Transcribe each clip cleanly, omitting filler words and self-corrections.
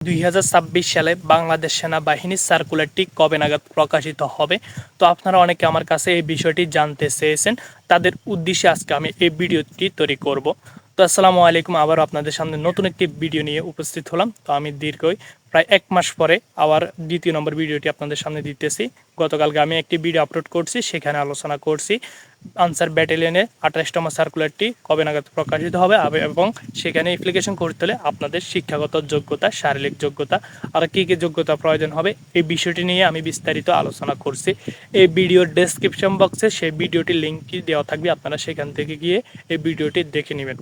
2026 সালে বাংলাদেশ সেনাবাহিনীর সার্কুলারটি কবে নাগাদ প্রকাশিত হবে? তো আপনারা অনেকে আমার কাছে এই বিষয়টি জানতে চেয়েছেন। তাদের উদ্দেশ্যে আজকে আমি এই ভিডিওটি তৈরি করব। তো আসসালামু আলাইকুম, আবার আপনাদের সামনে নতুন একটি ভিডিও নিয়ে উপস্থিত হলাম। তো আমি প্রায় 1 মাস পরে আবার দ্বিতীয় নম্বর ভিডিওটি আপনাদের সামনে দিতেছি। গতকালকে আমি একটি ভিডিও আপলোড করছি, সেখানে আলোচনা করছি আনসার ব্যাটালিয়নের 28তম সার্কুলারটি কবে নাগাদ প্রকাশিত হবে এবং সেখানে অ্যাপ্লিকেশন করতে হলে আপনাদের শিক্ষাগত যোগ্যতা, শারীরিক যোগ্যতা আর কী কী যোগ্যতা প্রয়োজন হবে এই বিষয়টি নিয়ে আমি বিস্তারিত আলোচনা করছি। এই ভিডিওর ডেসক্রিপশন বক্সে সেই ভিডিওটির লিঙ্কটি দেওয়া থাকবে, আপনারা সেখান থেকে গিয়ে এই ভিডিওটি দেখে নেবেন।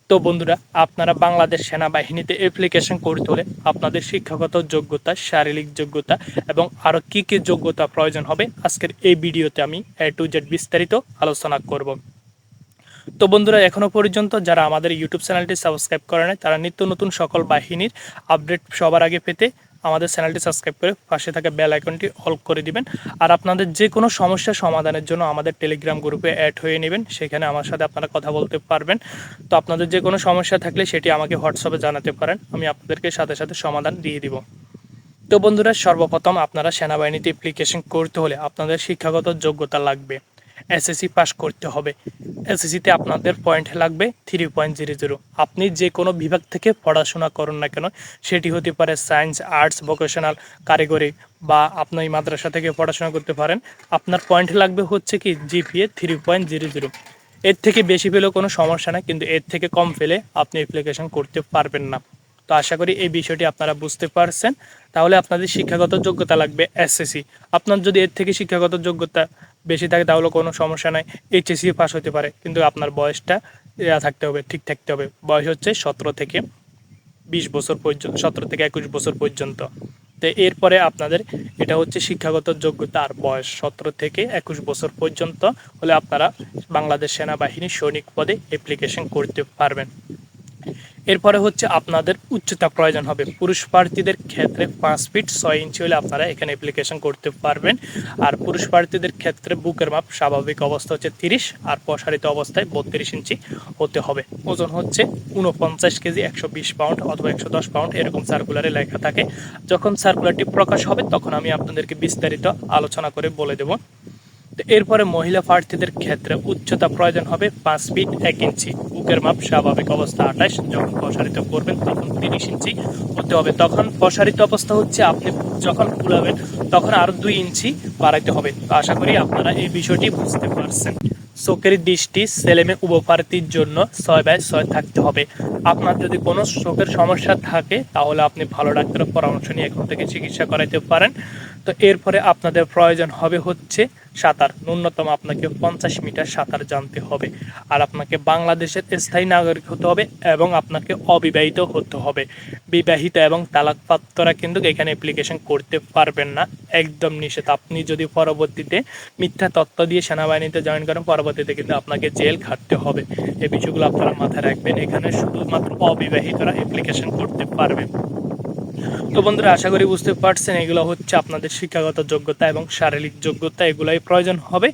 তো বন্ধুরা, আপনারা বাংলাদেশ সেনাবাহিনীতে অ্যাপ্লিকেশন করতে হলে আপনাদের শিক্ষাগত যোগ্যতা, শারীরিক যোগ্যতা এবং আরও কী কী যোগ্যতা প্রয়োজন হবে আজকের এই ভিডিওতে আমি A to Z বিস্তারিত আলোচনা করব। তো বন্ধুরা, এখনও পর্যন্ত যারা আমাদের ইউটিউব চ্যানেলটি সাবস্ক্রাইব করে নেয় তারা নিত্য নতুন সকল বাহিনীর আপডেট সবার আগে পেতে আমাদের চ্যানেলটি সাবস্ক্রাইব করে পাশে থাকা বেল আইকনটি অল করে দিবেন। আর আপনাদের যে কোনো সমস্যা সমাধানের জন্য আমাদের টেলিগ্রাম গ্রুপে অ্যাড হয়ে নেবেন, সেখানে আমার সাথে আপনারা কথা বলতে পারবেন। তো আপনাদের যে কোনো সমস্যা থাকলে সেটি আমাকে হোয়াটসঅ্যাপে জানাতে পারেন, আমি আপনাদেরকে সাথে সাথে সমাধান দিয়ে দিব। তো বন্ধুরা, সর্বপ্রথম আপনারা সেনাবাহিনীতে অ্যাপ্লিকেশন করতে হলে আপনাদের শিক্ষাগত যোগ্যতা লাগবে। এসএসসি পাস করতে হবে। এসএসসিতে আপনাদের পয়েন্ট লাগবে 3.00। আপনি যে কোনো বিভাগ থেকে পড়াশোনা করুন না কেন, সেটি হতে পারে সায়েন্স, আর্টস, ভোকেশনাল, কারিগরি বা আপনি মাদ্রাসা থেকে পড়াশোনা করতে পারেন, আপনার পয়েন্ট লাগবে হচ্ছে কি জিপিএ 3.00। এর থেকে বেশি পেলেও কোনো সমস্যা না, কিন্তু এর থেকে কম পেলে আপনি অ্যাপ্লিকেশন করতে পারবেন না। তো আশা করি এই বিষয়টি আপনারা বুঝতে পারছেন। তাহলে আপনাদের শিক্ষাগত যোগ্যতা লাগবে এসএসসি। আপনার যদি এর থেকে শিক্ষাগত যোগ্যতা বেশি থাকে তাহলে কোনো সমস্যা নাই, এইচএসসি পাস হতে পারে, কিন্তু আপনার বয়সটা থাকতে হবে, ঠিক থাকতে হবে। বয়স হচ্ছে 17 থেকে 20 বছর পর্যন্ত, 17 থেকে 21 বছর পর্যন্ত। তো এরপরে আপনাদের এটা হচ্ছে শিক্ষাগত যোগ্যতা আর বয়স 17 থেকে 21 বছর পর্যন্ত হলে আপনারা বাংলাদেশ সেনাবাহিনীর সৈনিক পদে অ্যাপ্লিকেশন করতে পারবেন। এরপরে হচ্ছে আপনাদের উচ্চতা প্রয়োজন হবে। পুরুষ প্রার্থীদের ক্ষেত্রে 5 ফিট 6 ইঞ্চি হলে আপনারা এখানে অ্যাপ্লিকেশন করতে পারবেন। আর পুরুষ প্রার্থীদের ক্ষেত্রে বুকের মাপ স্বাভাবিক অবস্থা হচ্ছে 30 আর প্রসারিত অবস্থায় 32 ইঞ্চি হতে হবে। ওজন হচ্ছে 49 কেজি, 120 পাউন্ড অথবা 110 পাউন্ড এরকম সার্কুলারে লেখা থাকে। যখন সার্কুলারটি প্রকাশ হবে তখন আমি আপনাদেরকে বিস্তারিত আলোচনা করে বলে দেব। এরপরে মহিলা প্রার্থীদের ক্ষেত্রে উচ্চতা প্রয়োজন হবে 5 ফিট 1 ইঞ্চি, বুকের মাপ স্বাভাবিক অবস্থা 28, যখন প্রসারিত করবেন তখন 30 ইঞ্চি হতে হবে। তখন প্রসারিত অবস্থা হচ্ছে আপনি যখন ফুলাবেন তখন আরো 2 ইঞ্চি বাড়াইতে হবে। তো আশা করি আপনারা এই বিষয়টি বুঝতে পারছেন। চোখের দৃষ্টি ছেলেমেয়ে উভয় প্রার্থীর জন্য 6/6 থাকতে হবে। আপনার যদি কোনো চোখের সমস্যা থাকে তাহলে আপনি ভালো ডাক্তারের পরামর্শ নিয়ে এখন থেকে চিকিৎসা করাইতে পারেন। তো এরপরে আপনাদের প্রয়োজন হবে হচ্ছে সাঁতার। ন্যূনতম আপনাকে 50 মিটার সাঁতার জানতে হবে। আর আপনাকে বাংলাদেশের স্থায়ী নাগরিক হতে হবে এবং আপনাকে অবিবাহিত হতে হবে। বিবাহিত এবং তালাকপ্রাপ্তরা কিন্তু এখানে অ্যাপ্লিকেশন করতে পারবেন না, একদম নিষেধ। আপনি যদি পরবর্তীতে মিথ্যা তথ্য দিয়ে সেনাবাহিনীতে জয়েন করেন, পরবর্তীতে কিন্তু আপনাকে জেল খাটতে হবে। এই বিষয়গুলো আপনারা মাথায় রাখবেন। এখানে শুধুমাত্র অবিবাহিতরা অ্যাপ্লিকেশন করতে পারবেন। তো বন্ধুরা, আশা করি বুঝতে পারছেন এগুলো হচ্ছে আপনাদের শিক্ষাগত যোগ্যতা এবং শারীরিক যোগ্যতা, এগুলাই প্রয়োজন হবে।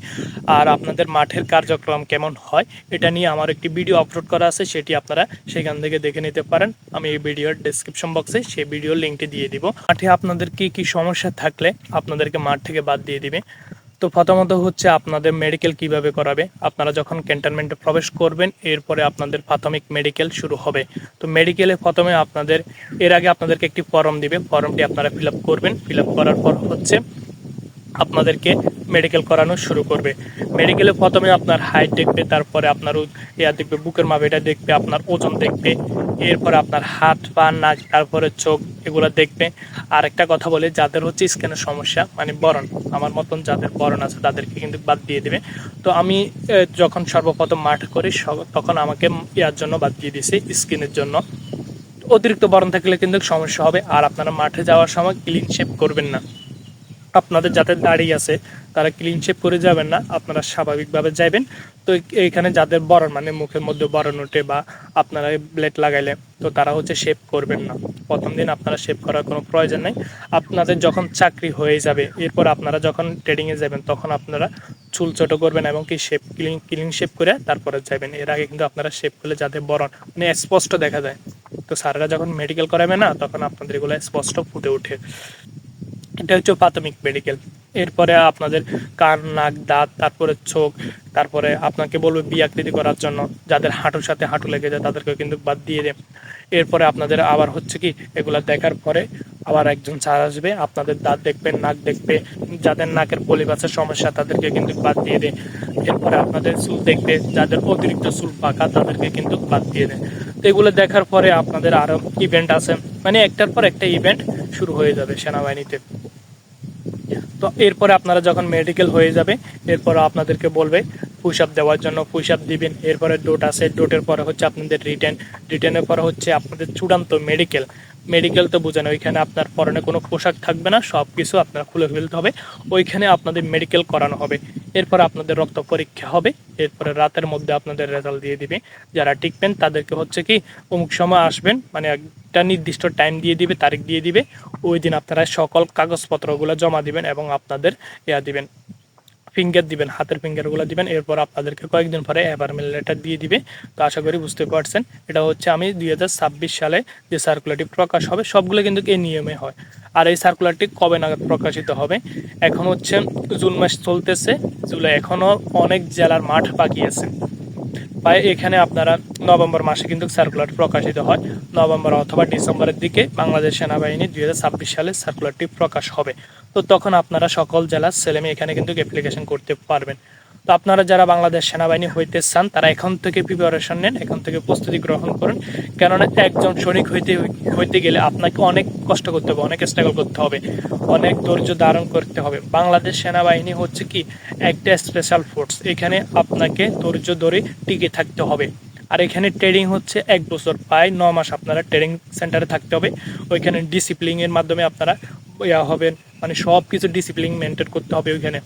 আর আপনাদের মাঠের কার্যক্রম কেমন হয় এটা নিয়ে আমার একটি ভিডিও আপলোড করা আছে, সেটি আপনারা সেখান থেকে দেখে নিতে পারেন। আমি এই ভিডিওর ডেসক্রিপশন বক্সে সেই ভিডিওর লিঙ্কটি দিয়ে দিব। মাঠে আপনাদের কি সমস্যা থাকলে আপনাদেরকে মাঠ থেকে বাদ দিয়ে দিবে। তো প্রথমত হচ্ছে আপনাদের মেডিকেল কিভাবে করাবে। আপনারা যখন ক্যান্টনমেন্টে প্রবেশ করবেন এরপরে আপনাদের প্রাথমিক মেডিকেল শুরু হবে। তো মেডিকেলে প্রথমে আপনাদের এর আগে আপনাদেরকে একটি ফর্ম দিবে, ফর্মটি আপনারা ফিল আপ করবেন। ফিল আপ করার পর হচ্ছে আপনাদেরকে মেডিকেল করানো শুরু করবে। মেডিকেলে প্রথমে আপনার হাইট দেখবে, তারপরে আপনার দেখবে, বুকের মাপ এটা দেখবে, আপনার ওজন দেখবে, এরপরে আপনার হাত পা নাক তারপরে চোখ এগুলো দেখবে। আর একটা কথা বলে, যাদের হচ্ছে স্কিনের সমস্যা মানে বরণ, আমার মতন যাদের বরণ আছে তাদেরকে কিন্তু বাদ দিয়ে দেবে। তো আমি যখন সর্বপ্রথম মাঠ করি তখন আমাকে ইয়ার জন্য বাদ দিয়ে দিয়েছি, স্কিনের জন্য। অতিরিক্ত বরণ থাকলে কিন্তু সমস্যা হবে। আর আপনারা মাঠে যাওয়ার সময় ক্লিন শেভ করবেন না। আপনাদের যাদের দাড়ি আছে তারা ক্লিন শেভ করে যাবেন না, আপনারা স্বাভাবিকভাবে যাবেন। তো এখানে যাদের বরণ মানে মুখের মধ্যে বরণ ওঠে বা আপনারা ব্লেড লাগাইলে, তো তারা হচ্ছে শেভ করবেন না। প্রথম দিন আপনারা শেভ করার কোনো প্রয়োজন নেই। আপনাদের যখন চাকরি হয়ে যাবে, এরপর আপনারা যখন ট্রেডিংয়ে যাবেন তখন আপনারা চুল ছোটো করবেন এবং কি শেভ ক্লিন শেভ করে তারপরে যাবেন। এর আগে কিন্তু আপনারা শেভ করলে যাদের বরণ মানে স্পষ্ট দেখা যায়, তো স্যাররা যখন মেডিকেল করাবে না, তখন আপনাদের এগুলো স্পষ্ট ফুটে ওঠে। এটা হচ্ছে প্রাথমিক মেডিকেল। এরপরে আপনাদের কান, নাক, দাঁত, তারপরে চোখ, তারপরে আপনাকে বলবে বি আকৃতি করার জন্য, যাদের হাঁটুর সাথে হাঁটু লেগে যায় তাদেরকে কিন্তু বাদ দিয়ে দেয়। এরপরে আপনাদের আবার হচ্ছে কি, এগুলা দেখার পরে আবার একজন স্যার আসবে, আপনাদের দাঁত দেখবে, নাক দেখবে, যাদের নাকের পলিপাসের সমস্যা তাদেরকে কিন্তু বাদ দিয়ে দেয়। এরপরে আপনাদের চুল দেখবে, যাদের অতিরিক্ত চুল পাকা তাদেরকে কিন্তু বাদ দিয়ে দেয়। তো এগুলো দেখার পরে আপনাদের আরো ইভেন্ট আছে, মানে একটার পর একটা ইভেন্ট শুরু হয়ে যাবে সেনাবাহিনীতে। তো এরপরে আপনারা যখন মেডিকেল হয়ে যাবে, এরপর আপনাদেরকে বলবে পুশ আপ দেওয়ার জন্য, পুশ আপ দিবেন। এরপরে ডোট আছে, ডোটের পরে হচ্ছে আপনাদের রিটেন, রিটেনের পরে হচ্ছে আপনাদের চূড়ান্ত মেডিকেল। মেডিকেল তো বুঝেন, ওইখানে আপনার পরনে কোনো পোশাক থাকবে না, সব কিছু আপনার খুলে ফেলতে হবে, ওইখানে আপনাদের মেডিকেল করানো হবে। এরপর আপনাদের রক্ত পরীক্ষা হবে, এরপরে রাতের মধ্যে আপনাদের রেজাল্ট দিয়ে দিবে। যারা টিকবেন তাদেরকে হচ্ছে কি অমুক সময় আসবেন, মানে একটা নির্দিষ্ট টাইম দিয়ে দিবে, তারিখ দিয়ে দিবে, ওই দিন আপনারা সকল কাগজপত্রগুলো জমা দিবেন এবং আপনাদের দিবেন, ফিঙ্গার দিবেন, হাতের ফিঙ্গারগুলো দিবেন। এরপর আপনাদেরকে কয়েকদিন পরে অ্যাপয়েন্টমেন্ট লেটার দিয়ে দিবে। তো আশা করি বুঝতে পারছেন, এটা হচ্ছে আমি 2026 সালে যে সার্কুলারটি প্রকাশ হবে, সবগুলো কিন্তু এই নিয়মে হয়। আর এই সার্কুলারটি কবে নাগাদ প্রকাশিত হবে? এখন হচ্ছে জুন মাস চলতেছে, জুলাই, এখনও অনেক জেলার মাঠ বাকি আছে। প্রায় এখানে আপনারা নভেম্বর মাসে কিন্তু সার্কুলার প্রকাশিত হয়, নভেম্বর অথবা ডিসেম্বরের দিকে বাংলাদেশ সেনাবাহিনী 2026 সালে সার্কুলারটি প্রকাশ হবে। তো তখন আপনারা সকল জেলার ছেলেমেয়ে এখানে কিন্তু অ্যাপ্লিকেশন করতে পারবেন। তো আপনারা যারা বাংলাদেশ সেনাবাহিনী হইতে চান তারা এখন থেকে প্রিপারেশন নেন, এখন থেকে প্রস্তুতি গ্রহণ করুন। কেননা একজন সৈনিক হইতে গেলে আপনাকে অনেক কষ্ট করতে হবে, অনেক স্ট্রাগল করতে হবে, অনেক ধৈর্য ধারণ করতে হবে। বাংলাদেশ সেনাবাহিনী হচ্ছে কি একটা স্পেশাল ফোর্স, এখানে আপনাকে ধৈর্য ধরে টিকে থাকতে হবে। আর এখানে ট্রেনিং হচ্ছে 1 বছর, প্রায় 9 মাস আপনারা ট্রেনিং সেন্টারে থাকতে হবে। ওইখানে ডিসিপ্লিনের মাধ্যমে আপনারা হবেন, মানে সব কিছু ডিসিপ্লিন মেনটেন করতে হবে ওইখানে।